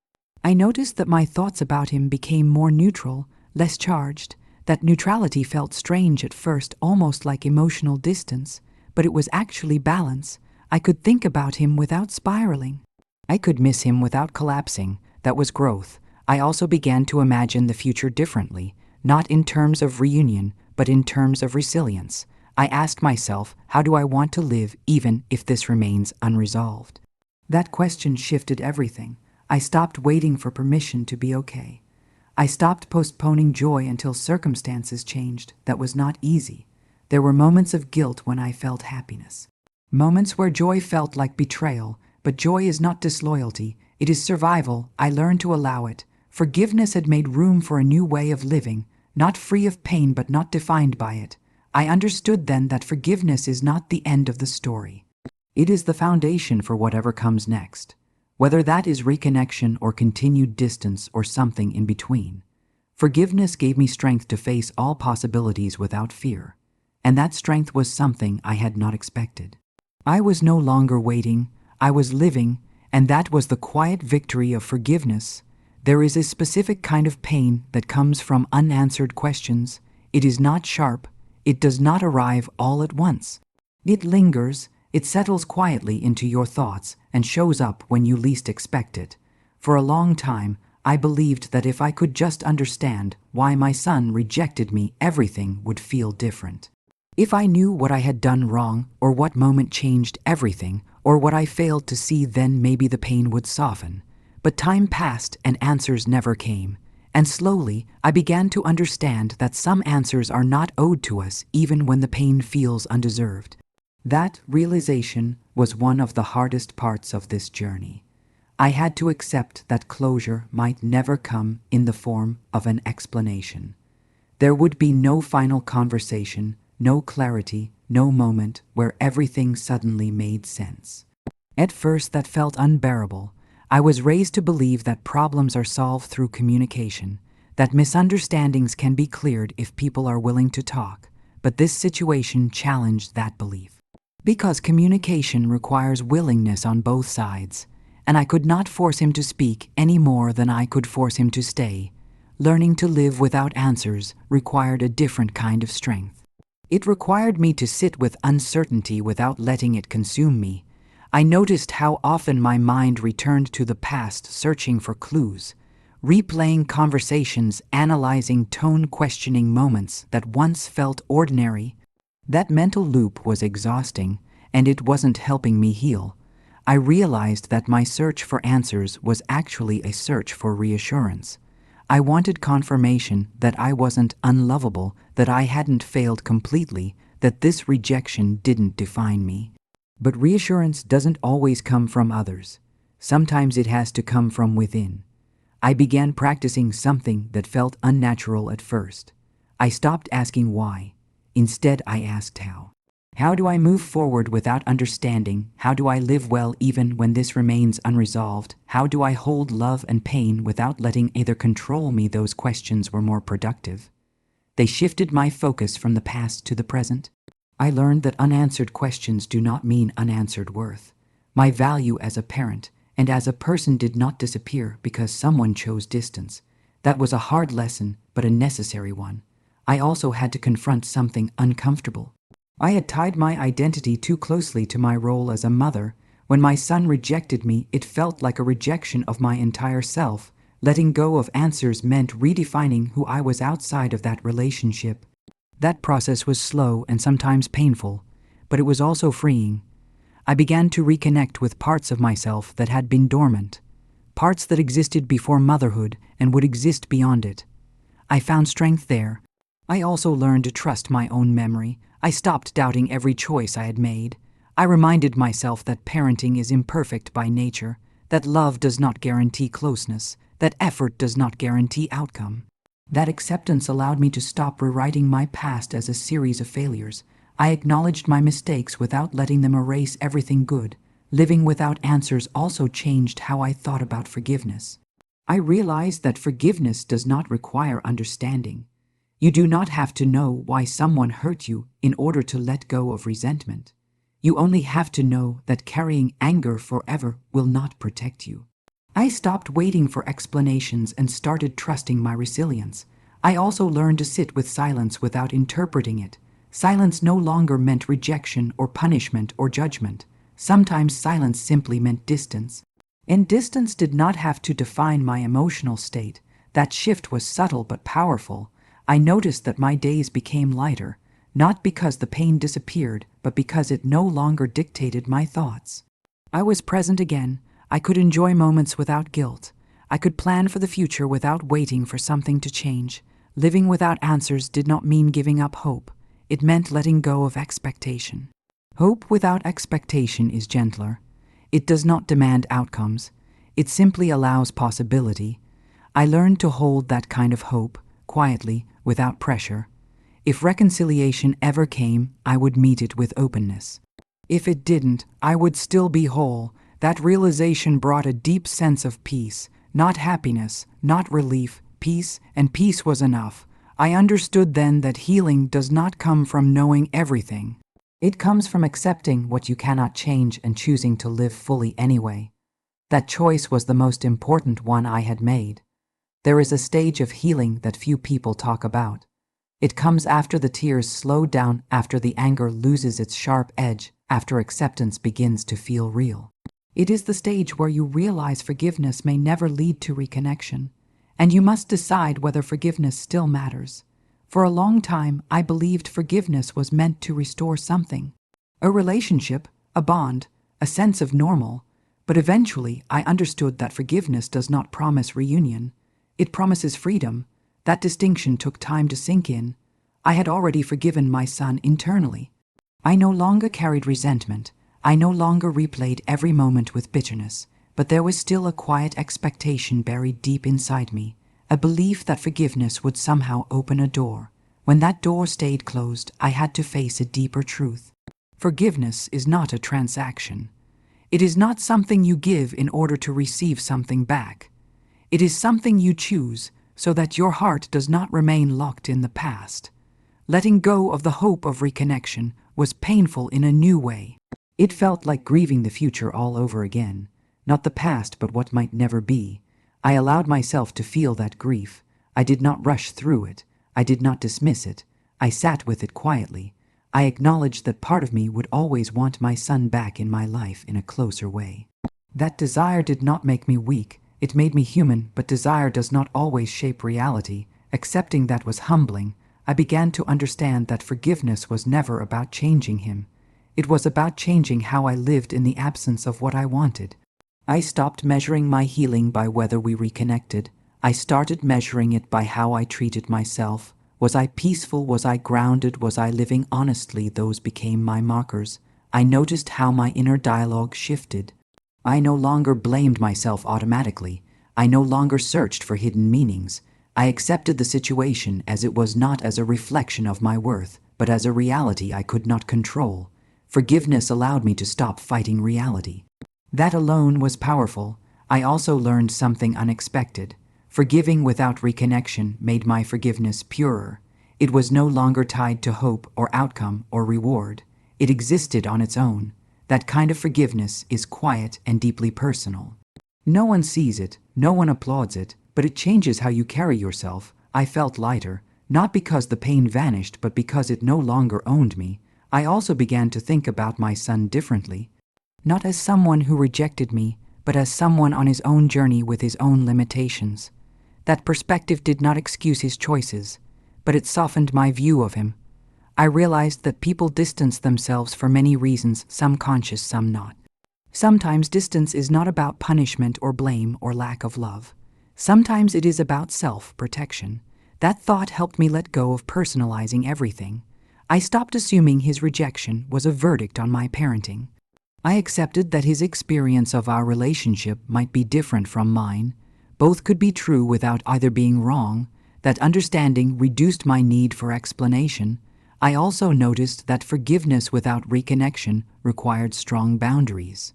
A: I noticed that my thoughts about him became more neutral, less charged. That neutrality felt strange at first, almost like emotional distance, but it was actually balance. I could think about him without spiraling. I could miss him without collapsing. That was growth. I also began to imagine the future differently, not in terms of reunion, but in terms of resilience. I asked myself, how do I want to live even if this remains unresolved? That question shifted everything. I stopped waiting for permission to be okay. I stopped postponing joy until circumstances changed. That was not easy. There were moments of guilt when I felt happiness. Moments where joy felt like betrayal, but joy is not disloyalty, it is survival. I learned to allow it. Forgiveness had made room for a new way of living, not free of pain but not defined by it. I understood then that forgiveness is not the end of the story. It is the foundation for whatever comes next, whether that is reconnection or continued distance or something in between. Forgiveness gave me strength to face all possibilities without fear, and that strength was something I had not expected. I was no longer waiting, I was living, and that was the quiet victory of forgiveness. There is a specific kind of pain that comes from unanswered questions. It is not sharp. It does not arrive all at once. It lingers, it settles quietly into your thoughts and shows up when you least expect it. For a long time, I believed that if I could just understand why my son rejected me, everything would feel different. If I knew what I had done wrong, or what moment changed everything, or what I failed to see, then maybe the pain would soften. But time passed and answers never came. And slowly, I began to understand that some answers are not owed to us even when the pain feels undeserved. That realization was one of the hardest parts of this journey. I had to accept that closure might never come in the form of an explanation. There would be no final conversation, no clarity, no moment where everything suddenly made sense. At first, that felt unbearable. I was raised to believe that problems are solved through communication, that misunderstandings can be cleared if people are willing to talk, but this situation challenged that belief. Because communication requires willingness on both sides, and I could not force him to speak any more than I could force him to stay. Learning to live without answers required a different kind of strength. It required me to sit with uncertainty without letting it consume me. I noticed how often my mind returned to the past, searching for clues, replaying conversations, analyzing tone, questioning moments that once felt ordinary. That mental loop was exhausting, and it wasn't helping me heal. I realized that my search for answers was actually a search for reassurance. I wanted confirmation that I wasn't unlovable, that I hadn't failed completely, that this rejection didn't define me. But reassurance doesn't always come from others. Sometimes it has to come from within. I began practicing something that felt unnatural at first. I stopped asking why. Instead, I asked how. How do I move forward without understanding? How do I live well even when this remains unresolved? How do I hold love and pain without letting either control me? Those questions were more productive. They shifted my focus from the past to the present. I learned that unanswered questions do not mean unanswered worth. My value as a parent and as a person did not disappear because someone chose distance. That was a hard lesson, but a necessary one. I also had to confront something uncomfortable. I had tied my identity too closely to my role as a mother. When my son rejected me, it felt like a rejection of my entire self. Letting go of answers meant redefining who I was outside of that relationship. That process was slow and sometimes painful, but it was also freeing. I began to reconnect with parts of myself that had been dormant, parts that existed before motherhood and would exist beyond it. I found strength there. I also learned to trust my own memory. I stopped doubting every choice I had made. I reminded myself that parenting is imperfect by nature, that love does not guarantee closeness, that effort does not guarantee outcome. That acceptance allowed me to stop rewriting my past as a series of failures. I acknowledged my mistakes without letting them erase everything good. Living without answers also changed how I thought about forgiveness. I realized that forgiveness does not require understanding. You do not have to know why someone hurt you in order to let go of resentment. You only have to know that carrying anger forever will not protect you. I stopped waiting for explanations and started trusting my resilience. I also learned to sit with silence without interpreting it. Silence no longer meant rejection or punishment or judgment. Sometimes silence simply meant distance. And distance did not have to define my emotional state. That shift was subtle but powerful. I noticed that my days became lighter, not because the pain disappeared, but because it no longer dictated my thoughts. I was present again. I could enjoy moments without guilt. I could plan for the future without waiting for something to change. Living without answers did not mean giving up hope. It meant letting go of expectation. Hope without expectation is gentler. It does not demand outcomes. It simply allows possibility. I learned to hold that kind of hope, quietly, without pressure. If reconciliation ever came, I would meet it with openness. If it didn't, I would still be whole. That realization brought a deep sense of peace, not happiness, not relief, peace, and peace was enough. I understood then that healing does not come from knowing everything. It comes from accepting what you cannot change and choosing to live fully anyway. That choice was the most important one I had made. There is a stage of healing that few people talk about. It comes after the tears slow down, after the anger loses its sharp edge, after acceptance begins to feel real. It is the stage where you realize forgiveness may never lead to reconnection, and you must decide whether forgiveness still matters. For a long time, I believed forgiveness was meant to restore something. A relationship, a bond, a sense of normal. But eventually, I understood that forgiveness does not promise reunion. It promises freedom. That distinction took time to sink in. I had already forgiven my son internally. I no longer carried resentment. I no longer replayed every moment with bitterness, but there was still a quiet expectation buried deep inside me, a belief that forgiveness would somehow open a door. When that door stayed closed, I had to face a deeper truth. Forgiveness is not a transaction. It is not something you give in order to receive something back. It is something you choose so that your heart does not remain locked in the past. Letting go of the hope of reconnection was painful in a new way. It felt like grieving the future all over again, not the past but what might never be. I allowed myself to feel that grief. I did not rush through it. I did not dismiss it. I sat with it quietly. I acknowledged that part of me would always want my son back in my life in a closer way. That desire did not make me weak. It made me human, but desire does not always shape reality. Accepting that was humbling. I began to understand that forgiveness was never about changing him. It was about changing how I lived in the absence of what I wanted. I stopped measuring my healing by whether we reconnected. I started measuring it by how I treated myself. Was I peaceful? Was I grounded? Was I living honestly? Those became my markers. I noticed how my inner dialogue shifted. I no longer blamed myself automatically. I no longer searched for hidden meanings. I accepted the situation as it was, not as a reflection of my worth, but as a reality I could not control. Forgiveness allowed me to stop fighting reality. That alone was powerful. I also learned something unexpected. Forgiving without reconnection made my forgiveness purer. It was no longer tied to hope or outcome or reward. It existed on its own. That kind of forgiveness is quiet and deeply personal. No one sees it, no one applauds it, but it changes how you carry yourself. I felt lighter, not because the pain vanished, but because it no longer owned me. I also began to think about my son differently. Not as someone who rejected me, but as someone on his own journey with his own limitations. That perspective did not excuse his choices, but it softened my view of him. I realized that people distance themselves for many reasons, some conscious, some not. Sometimes distance is not about punishment or blame or lack of love. Sometimes it is about self-protection. That thought helped me let go of personalizing everything. I stopped assuming his rejection was a verdict on my parenting. I accepted that his experience of our relationship might be different from mine. Both could be true without either being wrong. That understanding reduced my need for explanation. I also noticed that forgiveness without reconnection required strong boundaries.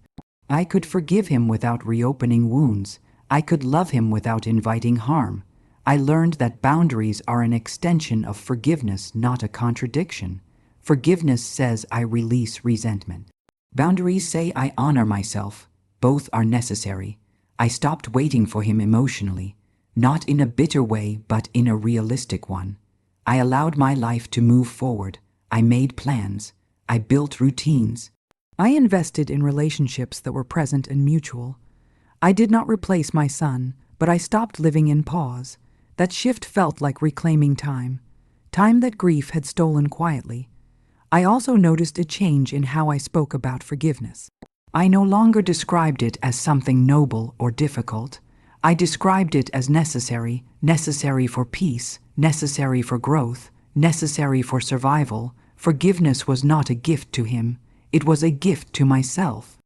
A: I could forgive him without reopening wounds. I could love him without inviting harm. I learned that boundaries are an extension of forgiveness, not a contradiction. Forgiveness says I release resentment. Boundaries say I honor myself. Both are necessary. I stopped waiting for him emotionally, not in a bitter way, but in a realistic one. I allowed my life to move forward. I made plans. I built routines. I invested in relationships that were present and mutual. I did not replace my son, but I stopped living in pause. That shift felt like reclaiming time that grief had stolen quietly. I also noticed a change in how I spoke about forgiveness. I no longer described it as something noble or difficult. I described it as necessary for peace, necessary for growth, necessary for survival. Forgiveness was not a gift to him. It was a gift to myself.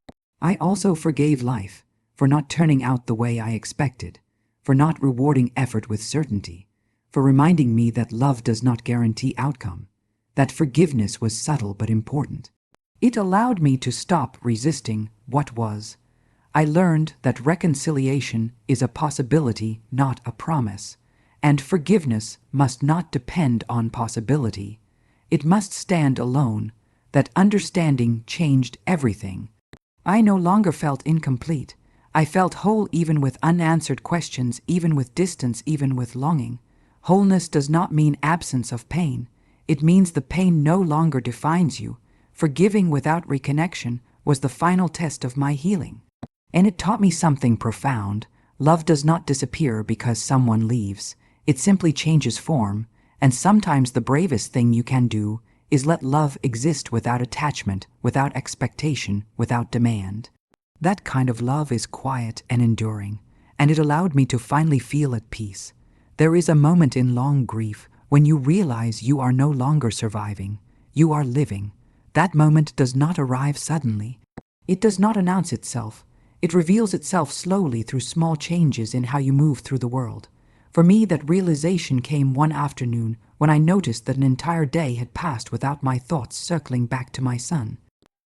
A: I also forgave life for not turning out the way I expected, for not rewarding effort with certainty, for reminding me that love does not guarantee outcome. That forgiveness was subtle but important. It allowed me to stop resisting what was. I learned that reconciliation is a possibility, not a promise, and forgiveness must not depend on possibility. It must stand alone. That understanding changed everything. I no longer felt incomplete. I felt whole even with unanswered questions, even with distance, even with longing. Wholeness does not mean absence of pain. It means the pain no longer defines you. Forgiving without reconnection was the final test of my healing. And it taught me something profound. Love does not disappear because someone leaves. It simply changes form, and sometimes the bravest thing you can do is let love exist without attachment, without expectation, without demand. That kind of love is quiet and enduring, and it allowed me to finally feel at peace. There is a moment in long grief when you realize you are no longer surviving, you are living. That moment does not arrive suddenly. It does not announce itself. It reveals itself slowly through small changes in how you move through the world. For me, that realization came one afternoon when I noticed that an entire day had passed without my thoughts circling back to my son.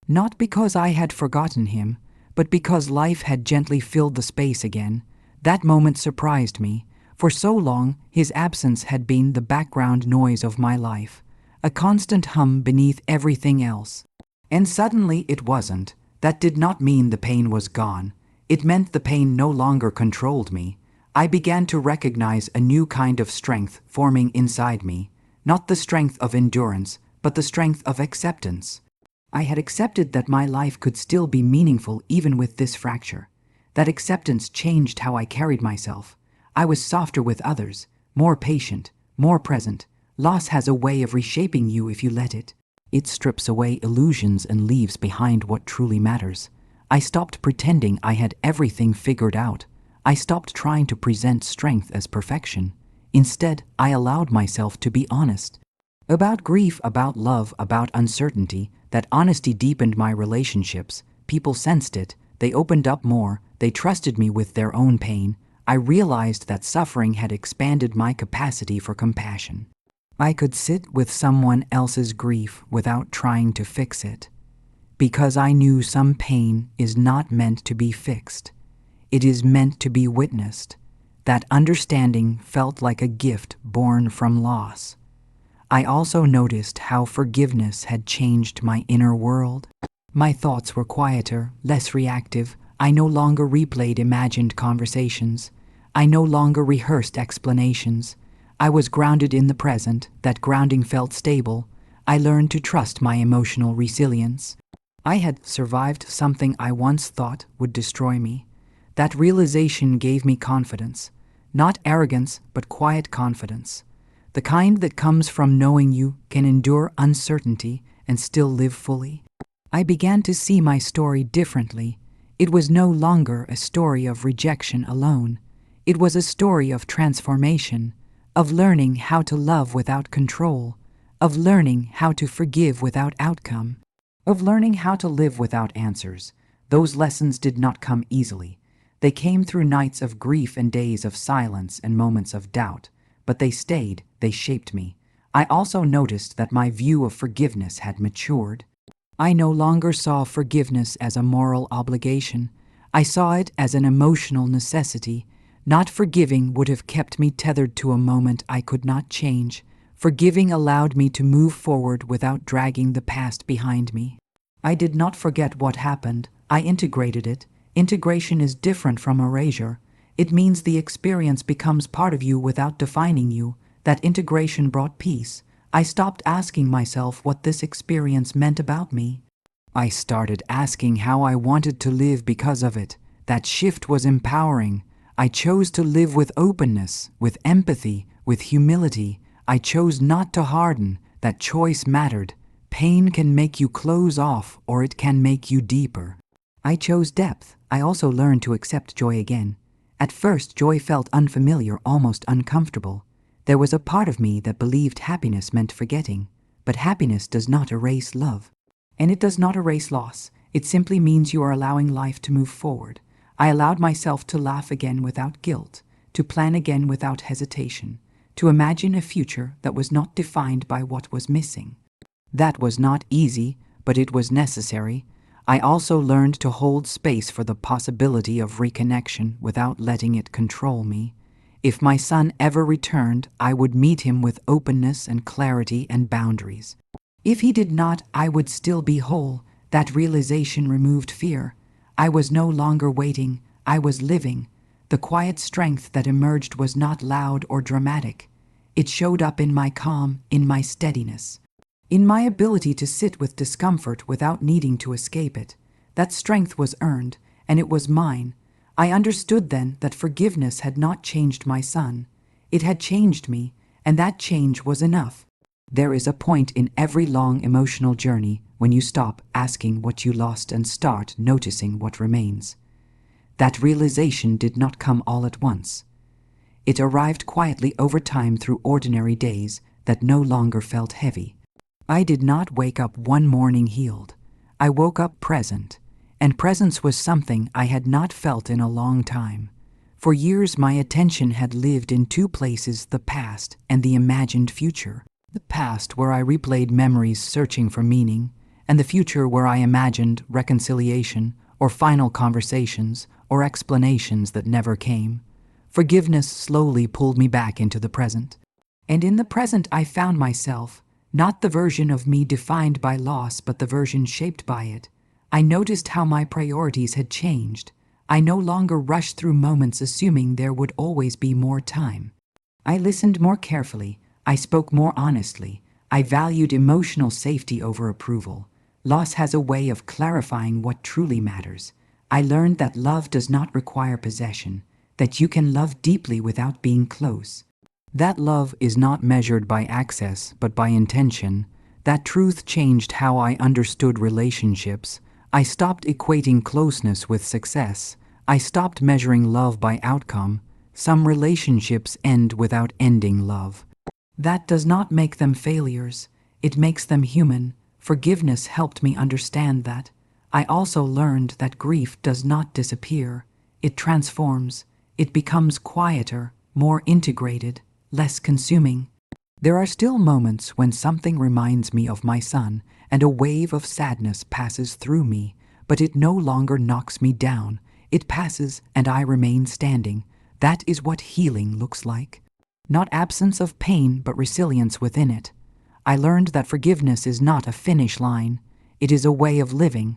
A: Not because I had forgotten him, but because life had gently filled the space again. That moment surprised me. For so long, his absence had been the background noise of my life, a constant hum beneath everything else. And suddenly it wasn't. That did not mean the pain was gone. It meant the pain no longer controlled me. I began to recognize a new kind of strength forming inside me, not the strength of endurance, but the strength of acceptance. I had accepted that my life could still be meaningful even with this fracture. That acceptance changed how I carried myself. I was softer with others, more patient, more present. Loss has a way of reshaping you if you let it. It strips away illusions and leaves behind what truly matters. I stopped pretending I had everything figured out. I stopped trying to present strength as perfection. Instead, I allowed myself to be honest. About grief, about love, about uncertainty. That honesty deepened my relationships. People sensed it. They opened up more. They trusted me with their own pain. I realized that suffering had expanded my capacity for compassion. I could sit with someone else's grief without trying to fix it, because I knew some pain is not meant to be fixed. It is meant to be witnessed. That understanding felt like a gift born from loss. I also noticed how forgiveness had changed my inner world. My thoughts were quieter, less reactive. I no longer replayed imagined conversations. I no longer rehearsed explanations. I was grounded in the present. That grounding felt stable. I learned to trust my emotional resilience. I had survived something I once thought would destroy me. That realization gave me confidence. Not arrogance, but quiet confidence. The kind that comes from knowing you can endure uncertainty and still live fully. I began to see my story differently. It was no longer a story of rejection alone. It was a story of transformation, of learning how to love without control, of learning how to forgive without outcome, of learning how to live without answers. Those lessons did not come easily. They came through nights of grief and days of silence and moments of doubt. But they stayed, they shaped me. I also noticed that my view of forgiveness had matured. I no longer saw forgiveness as a moral obligation. I saw it as an emotional necessity. Not forgiving would have kept me tethered to a moment I could not change. Forgiving allowed me to move forward without dragging the past behind me. I did not forget what happened. I integrated it. Integration is different from erasure. It means the experience becomes part of you without defining you. That integration brought peace. I stopped asking myself what this experience meant about me. I started asking how I wanted to live because of it. That shift was empowering. I chose to live with openness, with empathy, with humility. I chose not to harden. That choice mattered. Pain can make you close off, or it can make you deeper. I chose depth. I also learned to accept joy again. At first, joy felt unfamiliar, almost uncomfortable. There was a part of me that believed happiness meant forgetting. But happiness does not erase love. And it does not erase loss. It simply means you are allowing life to move forward. I allowed myself to laugh again without guilt, to plan again without hesitation, to imagine a future that was not defined by what was missing. That was not easy, but it was necessary. I also learned to hold space for the possibility of reconnection without letting it control me. If my son ever returned, I would meet him with openness and clarity and boundaries. If he did not, I would still be whole. That realization removed fear. I was no longer waiting, I was living. The quiet strength that emerged was not loud or dramatic. It showed up in my calm, in my steadiness, in my ability to sit with discomfort without needing to escape it. That strength was earned, and it was mine. I understood then that forgiveness had not changed my son. It had changed me, and that change was enough. There is a point in every long emotional journey when you stop asking what you lost and start noticing what remains. That realization did not come all at once. It arrived quietly over time through ordinary days that no longer felt heavy. I did not wake up one morning healed. I woke up present, and presence was something I had not felt in a long time. For years my attention had lived in two places, the past and the imagined future. The past where I replayed memories searching for meaning, and the future where I imagined reconciliation or final conversations or explanations that never came. Forgiveness slowly pulled me back into the present. And in the present I found myself, not the version of me defined by loss, but the version shaped by it. I noticed how my priorities had changed. I no longer rushed through moments assuming there would always be more time. I listened more carefully. I spoke more honestly. I valued emotional safety over approval. Loss has a way of clarifying what truly matters. I learned that love does not require possession, that you can love deeply without being close. That love is not measured by access, but by intention. That truth changed how I understood relationships. I stopped equating closeness with success. I stopped measuring love by outcome. Some relationships end without ending love. That does not make them failures. It makes them human. Forgiveness helped me understand that. I also learned that grief does not disappear. It transforms. It becomes quieter, more integrated, less consuming. There are still moments when something reminds me of my son, and a wave of sadness passes through me, but it no longer knocks me down. It passes, and I remain standing. That is what healing looks like. Not absence of pain, but resilience within it. I learned that forgiveness is not a finish line. It is a way of living.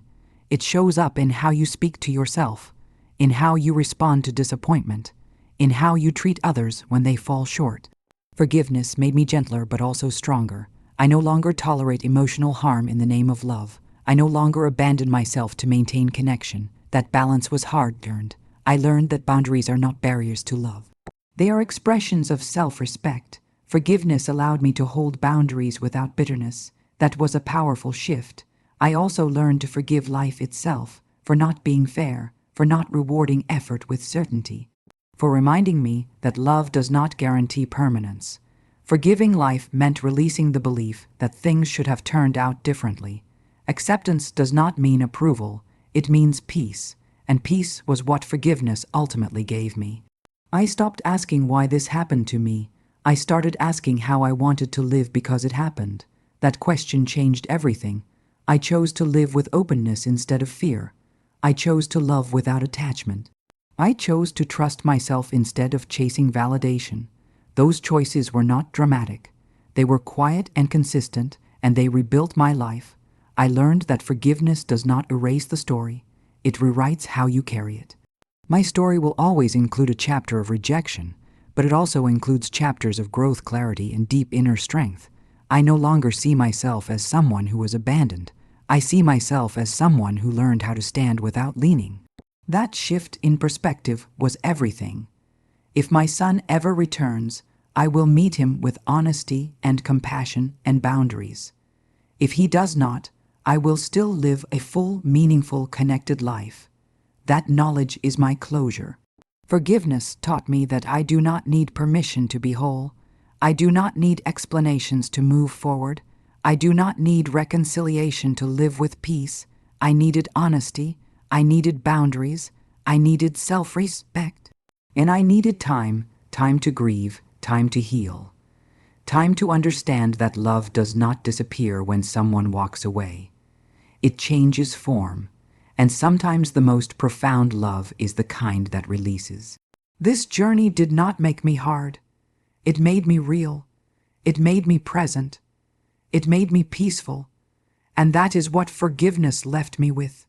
A: It shows up in how you speak to yourself, in how you respond to disappointment, in how you treat others when they fall short. Forgiveness made me gentler but also stronger. I no longer tolerate emotional harm in the name of love. I no longer abandon myself to maintain connection. That balance was hard-earned. I learned that boundaries are not barriers to love. They are expressions of self-respect. Forgiveness allowed me to hold boundaries without bitterness. That was a powerful shift. I also learned to forgive life itself for not being fair, for not rewarding effort with certainty, for reminding me that love does not guarantee permanence. Forgiving life meant releasing the belief that things should have turned out differently. Acceptance does not mean approval, it means peace, and peace was what forgiveness ultimately gave me. I stopped asking why this happened to me. I started asking how I wanted to live because it happened. That question changed everything. I chose to live with openness instead of fear. I chose to love without attachment. I chose to trust myself instead of chasing validation. Those choices were not dramatic. They were quiet and consistent, and they rebuilt my life. I learned that forgiveness does not erase the story. It rewrites how you carry it. My story will always include a chapter of rejection, but it also includes chapters of growth, clarity, and deep inner strength. I no longer see myself as someone who was abandoned. I see myself as someone who learned how to stand without leaning. That shift in perspective was everything. If my son ever returns, I will meet him with honesty and compassion and boundaries. If he does not, I will still live a full, meaningful, connected life. That knowledge is my closure. Forgiveness taught me that I do not need permission to be whole. I do not need explanations to move forward. I do not need reconciliation to live with peace. I needed honesty. I needed boundaries. I needed self-respect. And I needed time to grieve, time to heal. Time to understand that love does not disappear when someone walks away. It changes form, and sometimes the most profound love is the kind that releases. This journey did not make me hard. It made me real. It made me present. It made me peaceful. And that is what forgiveness left me with.